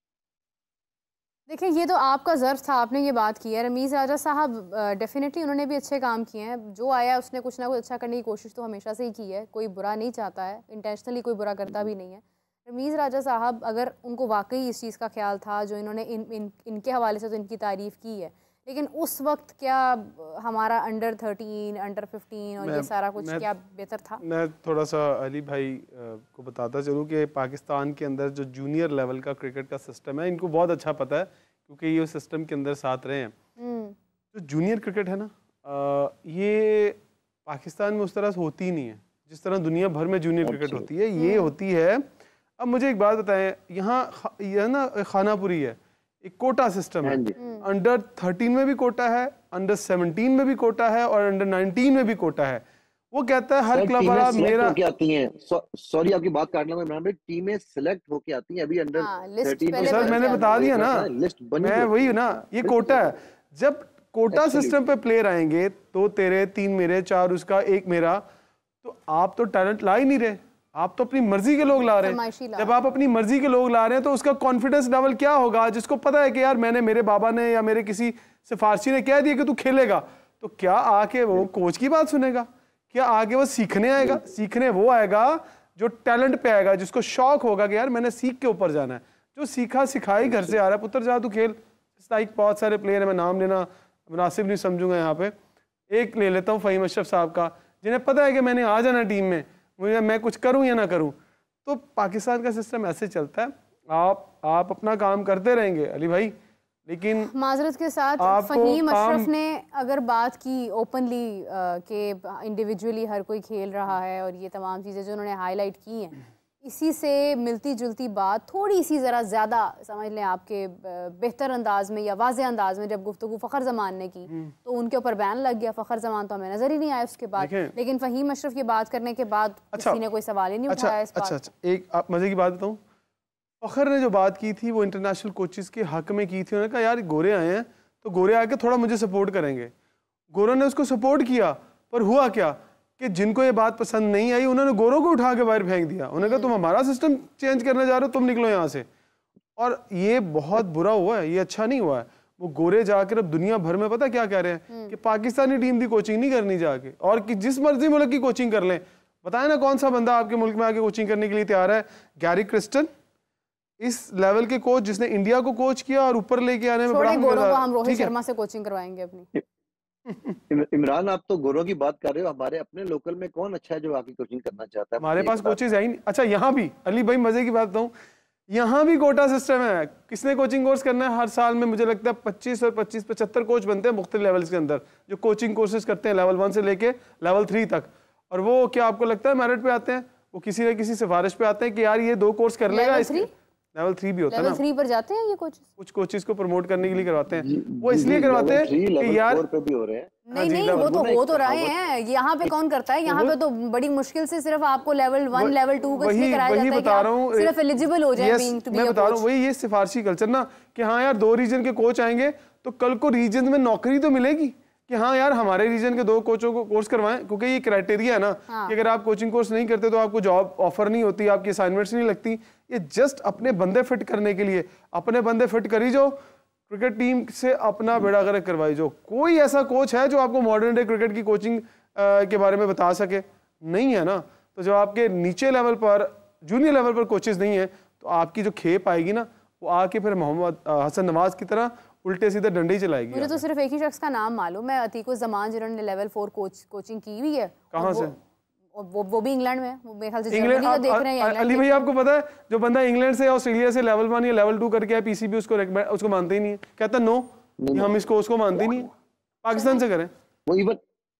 देखिए ये तो आपका ज़र्फ था, आपने ये बात की है। रमीज राजा साहब डेफिनेटली उन्होंने भी अच्छे काम किए हैं, जो आया उसने कुछ ना कुछ अच्छा करने की कोशिश तो हमेशा से ही की है, कोई बुरा नहीं चाहता है, इंटेंशनली कोई बुरा करता भी नहीं है। रमीज राजा साहब अगर उनको वाकई इस चीज़ का ख्याल था, जो इन्होंने इनके हवाले से तो इनकी तारीफ़ की है, लेकिन उस वक्त क्या हमारा अंडर 13, अंडर 15 और ये सारा कुछ क्या बेहतर था? मैं थोड़ा सा अली भाई को बताता चलूँ कि पाकिस्तान के अंदर जो जूनियर लेवल का क्रिकेट का सिस्टम है, इनको बहुत अच्छा पता है क्योंकि ये उस सिस्टम के अंदर साथ रहे हैं। जो जूनियर क्रिकेट है ना, ये पाकिस्तान में उस तरह से होती ही नहीं है जिस तरह दुनिया भर में जूनियर क्रिकेट होती है, ये होती है। अब मुझे एक बात बताएं, यहाँ यह ना खानापुरी है, एक कोटा सिस्टम है, अंडर 13 में भी कोटा है, अंडर 17 में भी कोटा है और अंडर 19 में भी कोटा है। वो कहता है हर क्लब वाला मेरा आती हैं, सॉरी आपकी बात काटना, मैं टीमें सिलेक्ट होके आती हैं अभी अंडर 13। सर मैंने बता दिया ना, मैं वही ना, ये कोटा है। जब कोटा सिस्टम पे प्लेयर आएंगे तो तेरे 3 मेरे 4 उसका 1 मेरा, तो आप तो टैलेंट ला ही नहीं रहे, आप तो अपनी मर्जी के लोग ला रहे हैं। जब आप अपनी मर्जी के लोग ला रहे हैं तो उसका कॉन्फिडेंस लेवल क्या होगा? जिसको पता है कि यार मेरे बाबा ने या मेरे किसी सिफारशी ने कह दिया कि तू खेलेगा, तो क्या आके वो कोच की बात सुनेगा? क्या आगे वो सीखने आएगा? सीखने वो आएगा जो टैलेंट पे आएगा, जिसको शौक होगा कि यार मैंने सीख के ऊपर जाना है। जो सीखा सिखाई घर से आ रहा है, पुत्र जा तू खेल। लाइक बहुत सारे प्लेयर है, मैं नाम लेना मुनासिब नहीं समझूंगा यहाँ पे, एक ले लेता हूँ फ़हीम अशरफ साहब का, जिन्हें पता है कि मैंने आ जाना टीम में, मुझे मैं कुछ करूं या ना करूं। तो पाकिस्तान का सिस्टम ऐसे चलता है, आप अपना काम करते रहेंगे अली भाई, लेकिन माजरत के साथ फ़हीम अशरफ ने अगर बात की ओपनली कि इंडिविजुअली हर कोई खेल रहा है और ये तमाम चीज़ें जो उन्होंने हाईलाइट की हैं, इसी से मिलती जुलती बात थोड़ी सी ज़रा ज़्यादा समझ लें आपके बेहतर अंदाज में या वाज़े अंदाज में जब गुफ्तगू फ़खर ज़मान ने की तो उनके ऊपर बैन लग गया। फ़खर ज़मान तो हमें नज़र ही नहीं आया उसके बाद, लेकिन फ़हीम अशरफ की बात करने के बाद किसी ने कोई सवाल ही नहीं उठाया इस बात। अच्छा, एक आप मज़े की बात बताऊँ, फ़खर ने जो बात की थी वो इंटरनेशनल कोचेज़ के हक़ में की थी। उन्होंने कहा यार गोरे आए हैं तो गोरे आके थोड़ा मुझे सपोर्ट करेंगे। गोरों ने उसको सपोर्ट किया, पर हुआ क्या कि जिनको ये बात पसंद नहीं आई उन्होंने गोरों को उठा के बाहर फेंक दिया। उन्होंने कहा तुम हमारा सिस्टम चेंज करने जा रहे हो, तुम निकलो यहाँ से। और ये बहुत बुरा हुआ है, ये अच्छा नहीं हुआ है। वो गोरे जाकर अब दुनिया भर में पता क्या कह रहे हैं कि पाकिस्तानी टीम की कोचिंग नहीं करनी जाके, और कि जिस मर्जी मुल्क की कोचिंग कर लें, बताए ना कौन सा बंदा आपके मुल्क में आके कोचिंग करने के लिए तैयार है? गैरी क्रिस्टन, इस लेवल के कोच जिसने इंडिया को कोच किया और ऊपर लेके आने में बड़ा गोरों को हम रोहित शर्मा से कोचिंग करवाएंगे अपनी। इमरान, आप तो गोरों की बात कर रहे हो, हमारे अपने लोकल में कौन अच्छा है जो आके कोचिंग करना चाहता है? हमारे पास कोचेज है ही नहीं। अच्छा, यहाँ भी अली भाई मजे की बात बताऊं, यहाँ भी कोटा सिस्टम है। किसने कोचिंग कोर्स करना है, हर साल में मुझे लगता है 25 और 25-75 कोच बनते हैं मुख्तलिफ लेवल्स के अंदर, जो कोचिंग कोर्सेज करते हैं लेवल 1 से लेके लेवल 3 तक। और वो क्या आपको लगता है मेरिट पे आते हैं? वो किसी न किसी सिफारिश पे आते हैं कि यार ये 2 कोर्स कर लेगा। लेवल 3 भी होता है ना, लेवल 3 पर जाते हैं ये कोचेस, कुछ कोचेस को प्रमोट करने के लिए करवाते हैं। वो इसलिए करवाते हैं कि यार पे भी हो रहे हैं। नहीं वो तो हो तो रहे हैं। यहाँ पे कौन करता है? यहाँ पे तो बड़ी मुश्किल से सिर्फ आपको लेवल 1 लेवल 2 को इसलिए कराया जाता है कि आप सिर्फ एलिजिबल हो जाए being to be a coach. मैं बता रहा हूँ वही ये सिफारशी कल्चर ना, कि हाँ यार 2 रीजन के कोच आएंगे तो कल को रीजन में नौकरी तो मिलेगी कि हाँ यार हमारे रीजन के 2 कोचों को कोर्स करवाएं। क्योंकि ये क्राइटेरिया है ना कि अगर आप कोचिंग कोर्स नहीं करते तो आपको जॉब ऑफर नहीं होती, आपकी असाइनमेंट्स नहीं लगती। ये जस्ट अपने बंदे फिट करने के लिए, अपने बंदे फिट करी जो क्रिकेट टीम से अपना बेड़ा गर्क करवाई जो। कोई ऐसा कोच है जो आपको मॉडर्न डे क्रिकेट की कोचिंग के बारे में बता सके? नहीं है ना। तो जब आपके नीचे लेवल पर, जूनियर लेवल पर कोचेस नहीं है तो आपकी जो खेप आएगी ना, वो आके फिर मोहम्मद हसन नवाज की तरह उल्टे सीधे डंडे ही चलाएगी। मुझे तो सिर्फ एक ही शख्स का नाम मालूम है, अतीकुज़्ज़मान, जिन्होंने लेवल 4 कोचिंग की हुई है। कहाँ से? वो भी इंग्लैंड में, वो मेरे ख्याल से जर्मनी का देख रहे हैं। अली भाई आपको पता है जो बंदा इंग्लैंड से ऑस्ट्रेलिया से लेवल 1 या लेवल 2 करके आया, पीसीबी उसको मानते ही नहीं है, कहता नो हम उसको मानते ही नहीं है। पाकिस्तान से करें, वो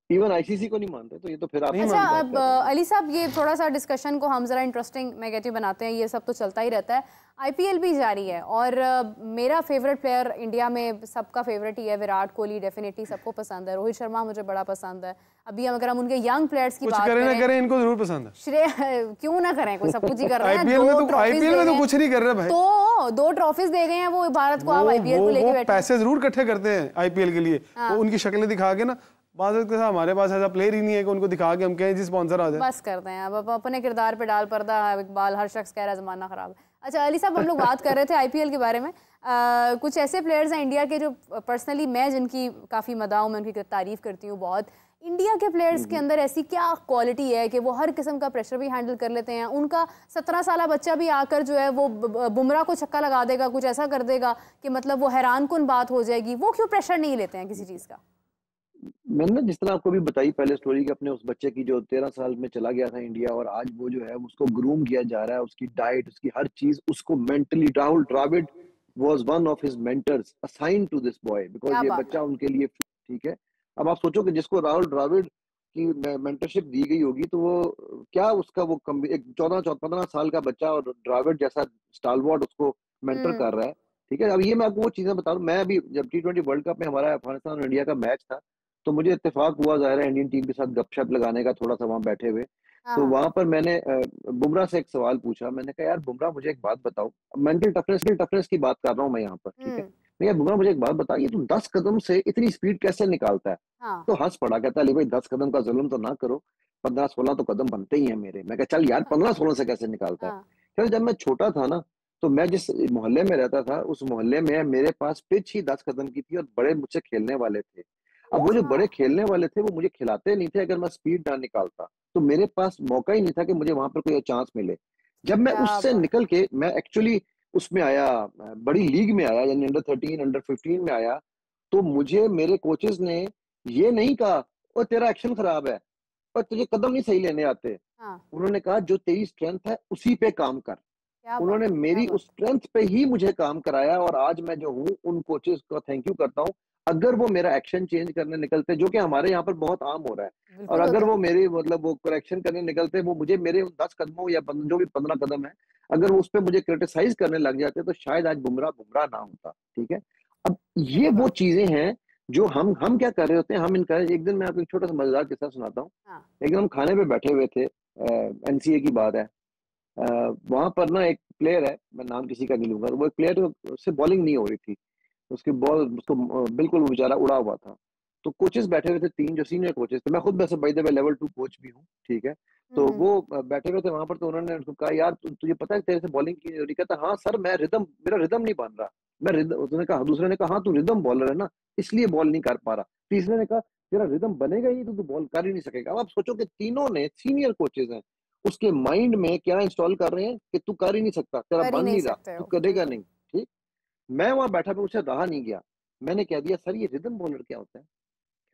इवन आईसीसी को नहीं मानते, तो ये तो फिर आप अच्छा अब अली साहब ये थोड़ा सा डिस्कशन को हम जरा इंटरेस्टिंग मैं कहती हूँ बनाते हैं। ये सब तो चलता ही रहता है, आईपीएल भी जारी है और मेरा फेवरेट प्लेयर इंडिया में सबका फेवरेट ही है, विराट कोहली डेफिनेटली सबको पसंद है, रोहित शर्मा मुझे बड़ा पसंद है। अभी अगर हम उनके यंग प्लेयर्स की बात करें ना करें, इनको जरूर पसंद है। श्रेय क्यों ना करें, कोई सब कुछ ही कर रहे हैं। आईपीएल में तो कुछ नहीं कर रहे भाई, तो 2 ट्रॉफीज दे गए हैं वो भारत को। आप आईपीएल को लेके बैठे, पैसे जरूर इकट्ठे करते हैं आईपीएल के लिए, उनकी शक्लें दिखा के ना। हमारे पास ऐसा प्लेयर ही नहीं है कि उनको दिखा के हम कहें जी स्पॉन्सर आ जाए। बस करते हैं अब अपने किरदार पे डाल पर्दा इकबाल, हर शख्स कह रहा है जमाना खराब है। अच्छा अली साहब, हम लोग बात कर रहे थे आईपीएल के बारे में। कुछ ऐसे प्लेयर्स हैं इंडिया के जो पर्सनली मैं जिनकी काफ़ी मदाह, मैं उनकी तारीफ करती हूँ बहुत। इंडिया के प्लेयर्स के अंदर ऐसी क्या क्वालिटी है कि वो हर किस्म का प्रेशर भी हैंडल कर लेते हैं? उनका 17 साल बच्चा भी आकर जो है वो बुमराह को छक्का लगा देगा, कुछ ऐसा कर देगा कि मतलब वो हैरान कुन बात हो जाएगी। वो क्यों प्रेशर नहीं लेते हैं किसी चीज़ का? मैंने जिस तरह आपको भी बताई पहले स्टोरी कि अपने उस बच्चे की जो 13 साल में चला गया था इंडिया, और आज वो जो है उसको ग्रूम किया जा रहा है, उसकी डाइट, उसकी हर चीज, उसको mentally Rahul Dravid was one of his mentors assign to this boy because ये बच्चा उनके लिए ठीक है। अब आप सोचो कि जिसको राहुल द्रविड़ की मेंटरशिप दी गई होगी तो वो क्या उसका वो एक 14-15 साल का बच्चा और द्रविड़ जैसा स्टालवर्ड उसको मेंटर कर रहा है। ठीक है, अब ये मैं आपको वो चीजें बता रहा हूँ। मैं अभी जब T20 वर्ल्ड कप में हमारा अफगानिस्तान और इंडिया का मैच था तो मुझे इत्तेफाक हुआ जाहिर है इंडियन टीम के साथ गपशप लगाने का, थोड़ा सा वहां बैठे हुए। तो वहां पर मैंने बुमराह से एक सवाल पूछा। मैंने कहा यार बुमराह मुझे एक बात बताओ, मेंटल टफनेस की बात कर रहा हूँ मैं यहाँ पर, ठीक है। मैं यार बुमराह मुझे एक बात बता, ये तुम 10 कदम से इतनी स्पीड कैसे निकालता है? तो हंस पड़ा, कहता है भाई 10 कदम का जुल्म तो ना करो, 15-16 तो कदम बनते ही है मेरे। मैं कहा चल यार 15-16 से कैसे निकालता है? फिर जब मैं छोटा था ना तो मैं जिस मोहल्ले में रहता था उस मोहल्ले में मेरे पास पिच ही 10 कदम की थी और बड़े मुझसे खेलने वाले थे। अब वो जो बड़े खेलने वाले थे वो मुझे खिलाते नहीं थे अगर मैं स्पीड ना निकालता, तो मेरे पास मौका ही नहीं था कि मुझे वहां पर कोई चांस मिले। जब मैं उससे निकल के मैं एक्चुअली उसमें आया, बड़ी लीग में आया, यानी अंडर 13 अंडर 15 में आया, तो मुझे मेरे कोचेस ने ये नहीं कहा और तेरा एक्शन खराब है और तुझे कदम नहीं सही लेने आते। उन्होंने कहा जो तेरी स्ट्रेंथ है उसी पे काम कर। उन्होंने मेरी उस स्ट्रेंथ पे ही मुझे काम कराया और आज मैं जो हूँ उन कोचेस का थैंक यू करता हूँ। अगर वो मेरा एक्शन चेंज करने निकलते, जो कि हमारे यहाँ पर बहुत आम हो रहा है, और अगर वो मेरे मतलब वो करेक्शन करने निकलते, वो मुझे मेरे 10 कदमों या जो भी 15 कदम है, अगर वो उस पर मुझे क्रिटिसाइज करने लग जाते तो शायद आज बुमराह ना होता। ठीक है, अब ये वो चीजें हैं जो हम क्या कर रहे होते हैं। हम इनका एक दिन मैं आपको एक छोटा सा मजेदार किस्सा सुनाता हूँ। एक दिन हम खाने पे बैठे हुए थे, एनसीए की बात है। वहां पर ना एक प्लेयर है, मैं नाम किसी का नहीं लूंगा, वो एक प्लेयर से बॉलिंग नहीं हो रही थी, उसकी बॉल उसको बिल्कुल वो बेचारा उड़ा हुआ था। तो कोचेस बैठे हुए थे 3 जो सीनियर कोचेस थे, मैं खुद वैसे by the way level 2 coach भी हूँ, ठीक है। तो वो बैठे हुए थे वहां पर, तो उन्होंने उनको कहा यार तुझे पता है तेरे से बॉलिंग की नहीं हो रही? कहता हाँ सर मैं मेरा रिदम नहीं बन रहा। मैं रिदम, उसने कहा, दूसरे ने कहा हाँ तू रिदम बॉलर है ना इसलिए बॉल नहीं कर पा रहा। तीसरे ने कहा तेरा रिदम बनेगा ही तो तू बॉल कर ही नहीं सकेगा। अब आप सोचो कि तीनों ने सीनियर कोचेज हैं, उसके माइंड में क्या इंस्टॉल कर रहे हैं कि तू कर ही नहीं सकता, तेरा कर ही बन नहीं नहीं रहा, सकते तू हो। करेगा नहीं। ठीक, मैं वहां बैठा पे मुझसे रहा नहीं गया, मैंने कह दिया सर ये रिदम बॉलर क्या होता है?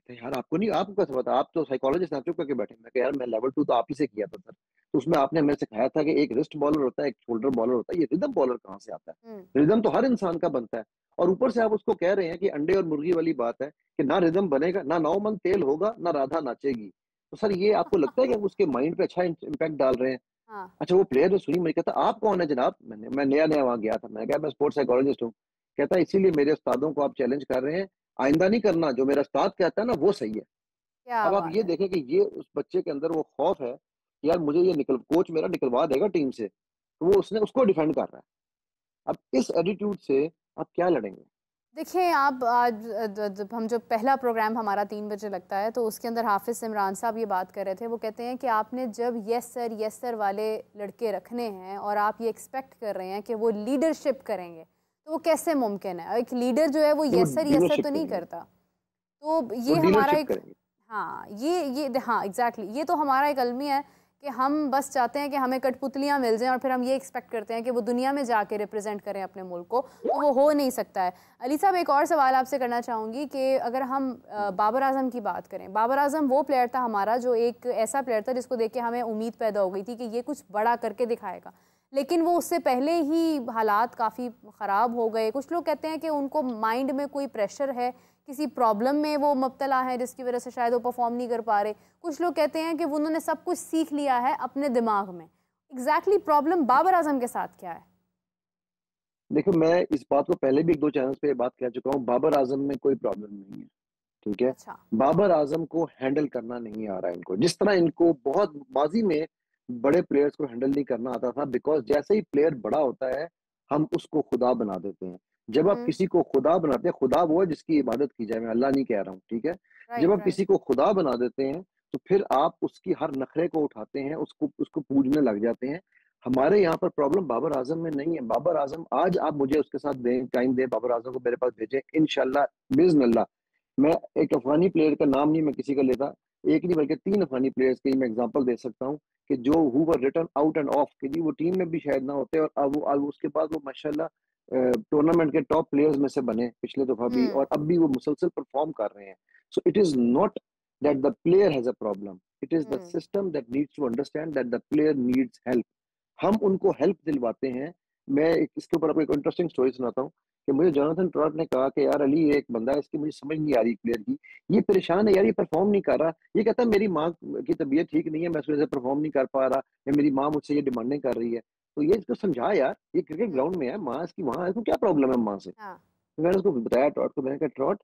कहते हैं, यार आपको नहीं, आपको कैसे पता, आप तो साइकोलॉजिस्ट हैं, आप चुप करके बैठे। मैं कहा यार मैं लेवल 2 तो आप ही से किया था सर, तो उसमें आपने मेरे से सिखाया था कि एक रिस्ट बॉलर होता है, एक शोल्डर बॉलर होता है, ये रिदम बॉलर कहाँ से आता है? रिदम तो हर इंसान का बनता है। और ऊपर से आप उसको कह रहे हैं कि अंडे और मुर्गी वाली बात है कि ना रिदम बनेगा, ना 9 मन तेल होगा, ना राधा नाचेगी। तो सर ये आपको लगता है कि आप उसके माइंड पे अच्छा इम्पैक्ट डाल रहे हैं? हाँ। अच्छा वो प्लेयर ने सुनी, मैं कहता आप कौन है जनाब? मैं नया नया वहां गया था, मैं कहा मैं स्पोर्ट्स साइकोलॉजिस्ट हूँ। कहता इसीलिए मेरे उस्तादों को आप चैलेंज कर रहे हैं, आइंदा नहीं करना, जो मेरा उस्ताद कहता है ना वो सही है। क्या अब आप बात ये है। देखें कि ये उस बच्चे के अंदर वो खौफ है कि यार मुझे ये निकल कोच मेरा निकलवा देगा टीम से, तो वो उसने उसको डिफेंड कर रहा है। अब इस एटीट्यूड से आप क्या लड़ेंगे? देखिए आप आज हम जो पहला प्रोग्राम हमारा 3 बजे लगता है तो उसके अंदर हाफिज़ सिमरान साहब ये बात कर रहे थे। वो कहते हैं कि आपने जब यस सर वाले लड़के रखने हैं और आप ये एक्सपेक्ट कर रहे हैं कि वो लीडरशिप करेंगे, तो वो कैसे मुमकिन है? एक लीडर जो है वो वो यस सर डीलरशिप तो नहीं करेंगे, करता। तो वो ये हमारा डीलरशिप एक, करेंगे। हाँ ये हाँ एग्जैक्टली ये तो हमारा एक अलमी है कि हम बस चाहते हैं कि हमें कठपुतलियाँ मिल जाएं और फिर हम ये एक्सपेक्ट करते हैं कि वो दुनिया में जाके रिप्रेजेंट करें अपने मुल्क को, तो वो हो नहीं सकता है। अली साहब एक और सवाल आपसे करना चाहूँगी कि अगर हम बाबर आजम की बात करें, बाबर आजम वो प्लेयर था हमारा जो एक ऐसा प्लेयर था जिसको देख के हमें उम्मीद पैदा हो गई थी कि ये कुछ बड़ा करके दिखाएगा, लेकिन वो उससे पहले ही हालात काफ़ी ख़राब हो गए। कुछ लोग कहते हैं कि उनको माइंड में कोई प्रेशर है, किसी प्रॉब्लम में वो मुब्तला है जिसकी वजह से शायद वो परफॉर्म नहीं कर पा रहे। कुछ लोग कहते हैं कि उन्होंने सब कुछ सीख लिया है अपने दिमाग में। एग्जैक्टली प्रॉब्लम बाबर आजम के साथ क्या है? देखो मैं इस बात को पहले भी 1-2 चैनल्स पे ये बात कह चुका हूँ, बाबर आजम में कोई प्रॉब्लम नहीं है, ठीक है? अच्छा। बाबर आजम को हैंडल करना नहीं आ रहा है इनको, जिस तरह इनको बहुत माजी में बड़े प्लेयर्स को हैंडल नहीं करना आता था, बिकॉज जैसे ही प्लेयर बड़ा होता है हम उसको खुदा बना देते हैं। जब आप किसी को खुदा बनाते हैं, खुदा वो है जिसकी इबादत की जाए, मैं अल्लाह नहीं कह रहा हूँ, ठीक है? जब राइट आप राइट। किसी को खुदा बना देते हैं तो फिर आप उसकी हर नखरे को उठाते हैं, उसको उसको पूजने लग जाते हैं। हमारे यहाँ पर प्रॉब्लम बाबर आजम में नहीं है। बाबर आजम आज आप मुझे उसके साथ दें, टाइम दें, बाबर आजम को मेरे पास भेजें, इंशाल्लाह बिस्मिल्लाह। मैं एक अफगानी प्लेयर का नाम नहीं मैं किसी का लेता, एक नहीं बल्कि 3 अफगानी प्लेयर्स की मैं एग्जांपल दे सकता हूँ कि जो who were written out and off, कि जी वो टीम में भी शायद ना होते और अब उसके बाद वो माशाल्लाह टूर्नामेंट के टॉप प्लेयर्स में से बने पिछले दफा भी, और अब भी वो मुसलसल परफॉर्म कर रहे हैं। So it is not that the player has a problem, it is the system that needs to understand that the player needs help. हम उनको हेल्प दिलवाते हैं। मैं इसके ऊपर आपको एक इंटरेस्टिंग स्टोरी सुनाता हूँ कि मुझे जोनाथन ट्रॉट ने कहा कि यार अली ये एक बंदा है, इसकी मुझे समझ नहीं आ रही प्लेयर की, ये परेशान है यार, ये परफॉर्म नहीं कर रहा। ये कहता है मेरी माँ की तबीयत ठीक नहीं है, मैं उस वजह से परफॉर्म नहीं कर पा रहा, या मेरी माँ मुझसे ये डिमांडिंग कर रही है। तो ये इसको समझा यार, ये क्रिकेट ग्राउंड में है, माँ इसकी वहां है, तो क्या प्रॉब्लम है माँ से? हाँ। तो मैंने उसको बताया ट्रॉट को, मैंने कहा ट्रॉट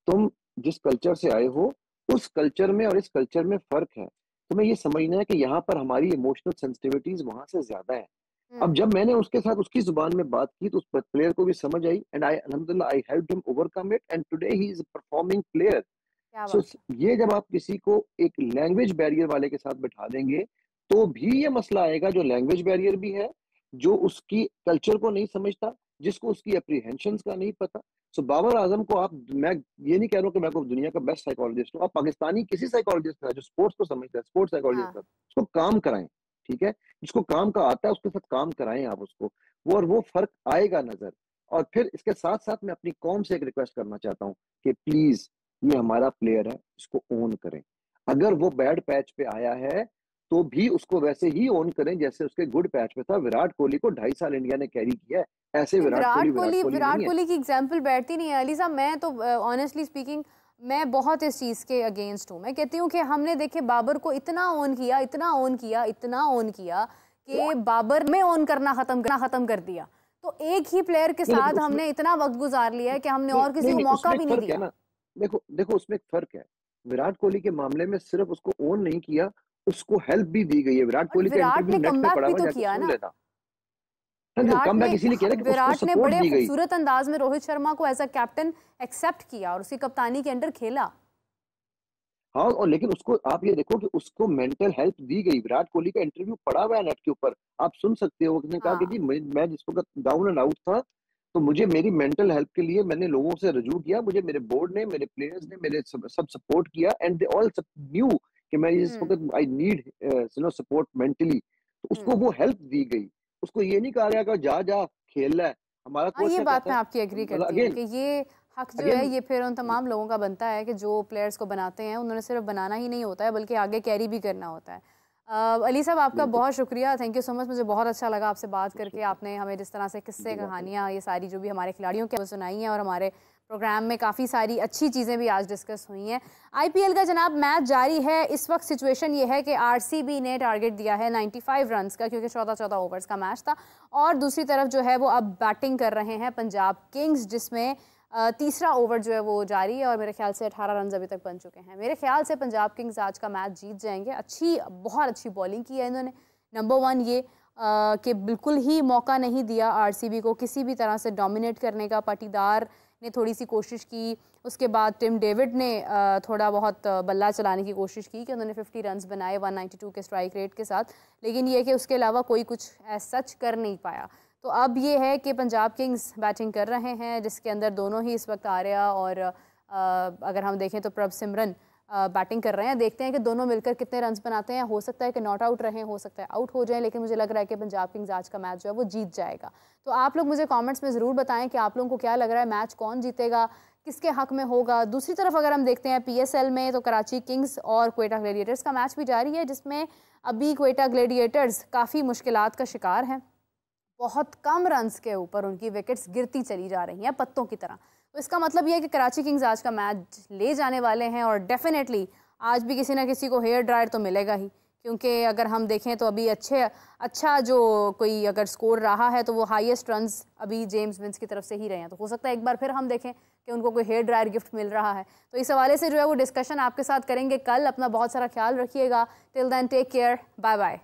तुम जिस कल्चर से आए हो उस कल्चर में और इस कल्चर में फर्क है। तुम्हें ये समझना है कि यहाँ पर हमारी इमोशनल सेंसिटिविटीज वहां से ज्यादा है। अब जब मैंने उसके साथ उसकी जुबान में बात की तो उस प्लेयर को भी समझ आई, एंड आई अल्हम्दुलिल्लाह आई helped him overcome it, and today he is a performing player. क्या सो बात है। ये जब आप किसी को एक लैंग्वेज बैरियर वाले के साथ बिठा देंगे तो भी ये मसला आएगा, जो लैंग्वेज बैरियर भी है, जो उसकी कल्चर को नहीं समझता, जिसको उसकी अप्रीहेंशन का नहीं पता। सो बाबर आजम को आप, मैं ये नहीं कह रहा हूँ कि मैं को दुनिया का बेस्ट साइकोलॉजिस्ट हूँ, आप पाकिस्तानी किसी साइकोलॉजिस्ट है जो स्पोर्ट्स को समझता है, स्पोर्ट्स साइकोलॉजिस्ट है, हाँ। उसको काम कराएं, ठीक है? जिसको काम का आता है उसके साथ काम कराएं आप उसको, वो और वो फर्क आएगा नजर। और फिर इसके साथ साथ मैं अपनी कौम से एक रिक्वेस्ट करना चाहता हूँ कि प्लीज ये हमारा प्लेयर है, इसको ओन करें। अगर वो बैड पैच पे आया है तो भी उसको वैसे ही ओन करें जैसे उसके गुड पैच पे था। विराट कोहली को 2.5 साल इंडिया ने कैरी किया है, ऐसे नहीं, विराट कोहली नहीं विराट है। कोहली की एग्जाम्पल बैठती नहीं है अली साहब। मैं तो ऑनेस्टली स्पीकिंग मैं बहुत इस चीज़ के अगेंस्ट हूँ। मैं कहती हूँ कि हमने देखे बाबर को इतना ऑन किया, इतना ऑन किया, इतना ऑन किया कि बाबर में ऑन करना खत्म कर दिया। तो एक ही प्लेयर के नहीं, लेकिन साथ उसमें हमने इतना वक्त गुजार लिया है कि हमने नहीं और किसी नहीं को नहीं, मौका उसमें एक भी नहीं फर्क है दिया। ना। देखो देखो उसमें एक फर्क है। विराट कोहली के मामले में सिर्फ उसको ओन नहीं किया, उसको हेल्प भी दी गई है। विराट बट कोहली का विराट इंटरव्यू ने नेट पे कमबैक पड़ा भी हुआ, तो जाके किया सुन ना। लेना। कम बैक इसीलिए कह रहे हैं कि उसको विराट ने सपोर्ट बड़े दी गई। खूबसूरत अंदाज में रोहित शर्मा को एज अ कैप्टन एक्सेप्ट किया और उसकी कप्तानी के अंडर खेला। हाँ, और लेकिन उसको आप ये देखो कि उसको मेंटल हेल्प दी गई। विराट कोहली का इंटरव्यू पड़ा हुआ है नेट के ऊपर, आप सुन सकते हो। उसने कहा कि हाँ। जी मैं जिस वक्त डाउन एंड आउट था, तो मुझे मेरी मेंटल हेल्थ के लिए मैंने लोगों से रजू किया, मुझे मेरे बोर्ड ने, मेरे प्लेयर्स ने, मेरे सब सपोर्ट किया, एंड दे ऑल न्यू कि मैं इस वक्त आई नीड सपोर्ट मेंटली, तो उसको वो हेल्प दी गई। उसको ये नहीं कहा गया कि जा जा खेल है। हमारा कोच ये बात मैं आपकी एग्री करती हूँ कि ये हक जो है ये फिर उन तमाम लोगों का बनता है कि जो प्लेयर्स को बनाते हैं उन्होंने सिर्फ बनाना ही नहीं होता है बल्कि आगे कैरी भी करना होता है। अली साहब आपका बहुत शुक्रिया, थैंक यू सो मच। मुझे बहुत अच्छा लगा आपसे बात करके। आपने हमें जिस तरह से किस्से कहानियाँ ये सारी जो भी हमारे खिलाड़ियों की सुनाई हैं और हमारे प्रोग्राम में काफ़ी सारी अच्छी चीज़ें भी आज डिस्कस हुई हैं। आईपीएल का जनाब मैच जारी है। इस वक्त सिचुएशन ये है कि आरसीबी ने टारगेट दिया है 95 रन्स का, क्योंकि 14 ओवर्स का मैच था, और दूसरी तरफ जो है वो अब बैटिंग कर रहे हैं पंजाब किंग्स, जिसमें तीसरा ओवर जो है वो जारी है और मेरे ख्याल से 18 रन अभी तक बन चुके हैं। मेरे ख्याल से पंजाब किंग्स आज का मैच जीत जाएंगे। बहुत अच्छी बॉलिंग की है इन्होंने। नंबर 1 ये कि बिल्कुल ही मौका नहीं दिया आरसीबी को किसी भी तरह से डोमिनेट करने का। पाटीदार ने थोड़ी सी कोशिश की, उसके बाद टिम डेविड ने थोड़ा बहुत बल्ला चलाने की कोशिश की कि उन्होंने 50 रन्स बनाए 192 के स्ट्राइक रेट के साथ, लेकिन ये कि उसके अलावा कोई कुछ सच कर नहीं पाया। तो अब ये है कि पंजाब किंग्स बैटिंग कर रहे हैं, जिसके अंदर दोनों ही इस वक्त आर्या और अगर हम देखें तो प्रभ सिमरन बैटिंग कर रहे हैं। देखते हैं कि दोनों मिलकर कितने रन्स बनाते हैं। हो सकता है कि नॉट आउट रहें, हो सकता है आउट हो जाएं, लेकिन मुझे लग रहा है कि पंजाब किंग्स आज का मैच जो है वो जीत जाएगा। तो आप लोग मुझे कमेंट्स में ज़रूर बताएं कि आप लोगों को क्या लग रहा है, मैच कौन जीतेगा, किसके हक में होगा। दूसरी तरफ अगर हम देखते हैं पीएसएल में, तो कराची किंग्स और क्वेटा ग्लेडिएटर्स का मैच भी जारी है, जिसमें अभी क्वेटा ग्लेडिएटर्स काफ़ी मुश्किलात का शिकार हैं। बहुत कम रन्स के ऊपर उनकी विकेट्स गिरती चली जा रही हैं पत्तों की तरह। तो इसका मतलब ये है कि कराची किंग्स आज का मैच ले जाने वाले हैं, और डेफिनेटली आज भी किसी ना किसी को हेयर ड्रायर तो मिलेगा ही, क्योंकि अगर हम देखें तो अभी अच्छा जो कोई अगर स्कोर रहा है तो वो हाईएस्ट रन्स अभी जेम्स विंस की तरफ से ही रहे हैं। तो हो सकता है एक बार फिर हम देखें कि उनको कोई हेयर ड्रायर गिफ्ट मिल रहा है। तो इस हवाले से जो है वो डिस्कशन आपके साथ करेंगे कल। अपना बहुत सारा ख्याल रखिएगा। Till then take care, bye bye.